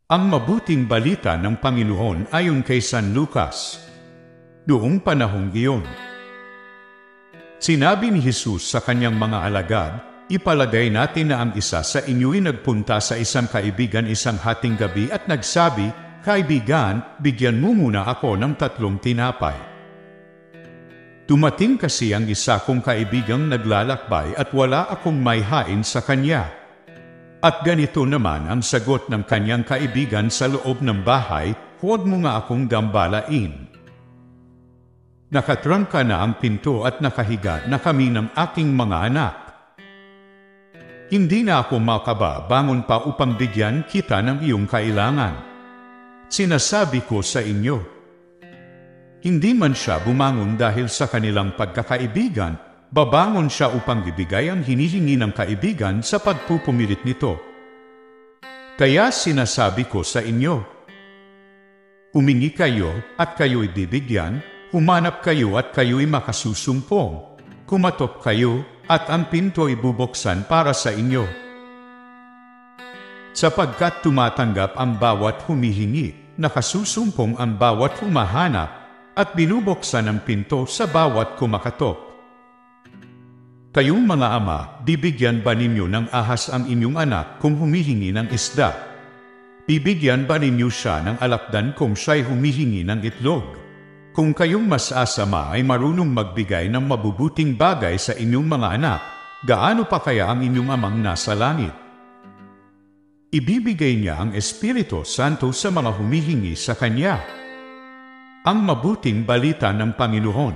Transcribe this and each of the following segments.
Ang mabuting balita ng Panginoon ayon kay San Lucas. Noong panahong iyon, sinabi ni Jesus sa kanyang mga alagad, "Ipalagay natin na ang isa sa inyo'y nagpunta sa isang kaibigan isang hating gabi at nagsabi, 'Kaibigan, bigyan mo muna ako ng 3 tinapay.' Dumating kasi ang isa kong kaibigang naglalakbay at wala akong maihain sa kanya. At ganito naman ang sagot ng kanyang kaibigan sa loob ng bahay, 'Huwag mo nga akong gambalain. Nakatrangka na ang pinto at nakahiga na kami ng aking mga anak. Hindi na ako makababangon pa upang bigyan kita ng iyong kailangan. Sinasabi ko sa inyo, hindi man siya bumangon dahil sa kanilang pagkakaibigan, babangon siya upang ibigay ang hinihingi ng kaibigan sa pagpupumilit nito. Kaya sinasabi ko sa inyo, humingi kayo at kayo'y bibigyan, humanap kayo at kayo'y makasusumpong, kumatok kayo at ang pinto ibubuksan para sa inyo. Sapagkat tumatanggap ang bawat humihingi, nakasusumpong ang bawat humahanap, at binubuksan ang pinto sa bawat kumakatok. Kayong mga ama, bibigyan ba ninyo ng ahas ang inyong anak kung humihingi ng isda? Bibigyan ba ninyo siya ng alakdan kung siya'y humihingi ng itlog? Kung kayong mas asama ay marunong magbigay ng mabubuting bagay sa inyong mga anak, gaano pa kaya ang inyong amang nasa langit? Ibibigay niya ang Espiritu Santo sa mga humihingi sa Kanya. Ang mabuting balita ng Panginoon.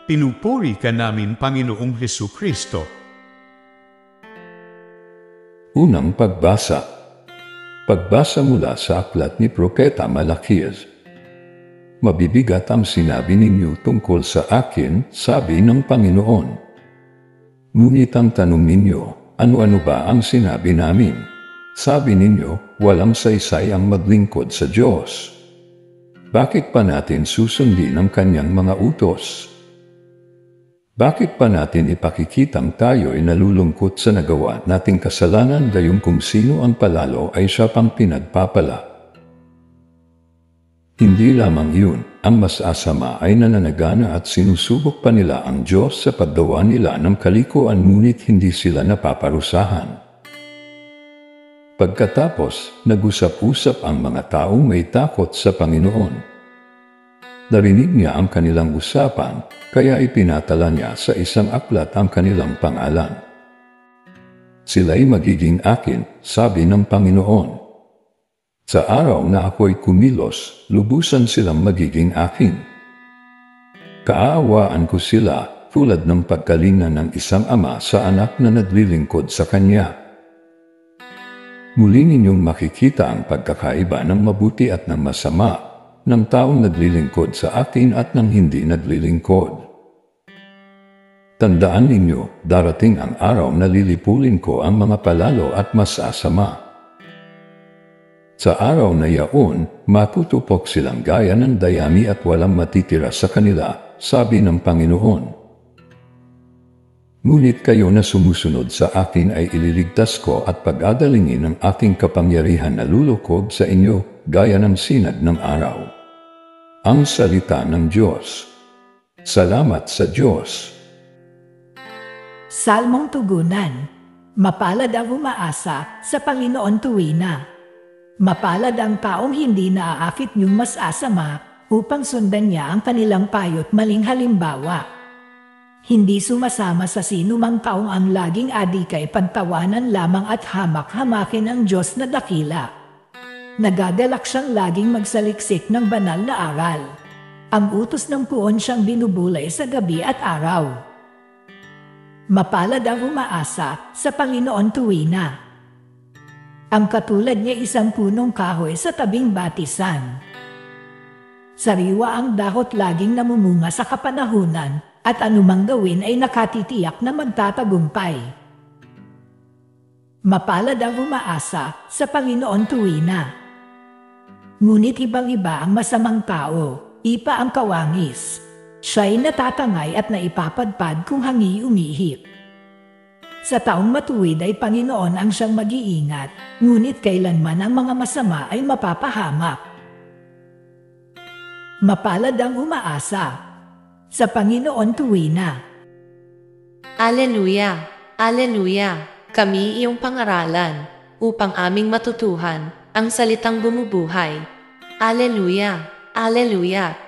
Pinupuri ka namin, Panginoong Hesukristo. Unang pagbasa. Pagbasa mula sa aklat ni Propeta Malakias. Mabibigat ang sinabi ninyo tungkol sa akin, sabi ng Panginoon. Ngunit ang tanong ninyo, ano-ano ba ang sinabi namin? Sabi ninyo, walang saysay ang maglingkod sa Diyos. Bakit pa natin susundin ang kanyang mga utos? Bakit pa natin ipakikitang tayo'y nalulungkot sa nagawa nating kasalanan gayong kung sino ang palalo ay siya pang pinagpapala? Hindi lamang yun, ang mas asama ay nananagana at sinusubok pa nila ang Diyos sa paggawa nila ng kalikuan ngunit hindi sila napaparusahan. Pagkatapos, nag-usap-usap ang mga taong may takot sa Panginoon. Narinig niya ang kanilang usapan, kaya ipinatala niya sa isang aklat ang kanilang pangalan. Sila'y magiging akin, sabi ng Panginoon. Sa araw na ako'y kumilos, lubusan silang magiging akin. Kaaawaan ko sila, tulad ng pagkalinga ng isang ama sa anak na naglilingkod sa kanya. Muli ninyong makikita ang pagkakaiba ng mabuti at ng masama, ng taong naglilingkod sa akin at ng hindi naglilingkod. Tandaan ninyo, darating ang araw na lilipulin ko ang mga palalo at masasama. Sa araw na yaon, matutupok silang gaya ng dayami at walang matitira sa kanila, sabi ng Panginoon. Ngunit kayo na sumusunod sa akin ay ililigtas ko at pag-adalingin ng aking kapangyarihan na lulukob sa inyo, gaya ng sinag ng araw. Ang salita ng Diyos. Salamat sa Diyos. Salmong tugunan. Mapalad ang umaasa sa Panginoon tuwina. Mapalad ang taong hindi naaakit niyong mas asama upang sundan niya ang kanilang payo't maling halimbawa. Hindi sumasama sa sinumang taong ang laging adikay pagtawanan lamang at hamak-hamakin ang Diyos na dakila. Nagagalak siyang laging magsaliksik ng banal na aral. Ang utos ng puon siyang binubulay sa gabi at araw. Mapalad ang umaasa sa Panginoon tuwina. Ang katulad niya isang punong kahoy sa tabing batisan. Sariwa ang dahot laging namumunga sa kapanahunan at anumang gawin ay nakatitiyak na magtatagumpay. Mapalad ang umaasa sa Panginoon tuwina. Ngunit ibang-iba ang masamang tao, ipa ang kawangis. Siya'y natatangay at naipapadpad kung hangi umihip. Sa taong matuwid ay Panginoon ang siyang mag-iingat, ngunit kailanman ang mga masama ay mapapahamak. Mapalad ang umaasa sa Panginoon tuwina. Aleluya! Aleluya! Kami iyong pangaralan, upang aming matutuhan ang salitang bumubuhay. Aleluya! Aleluya!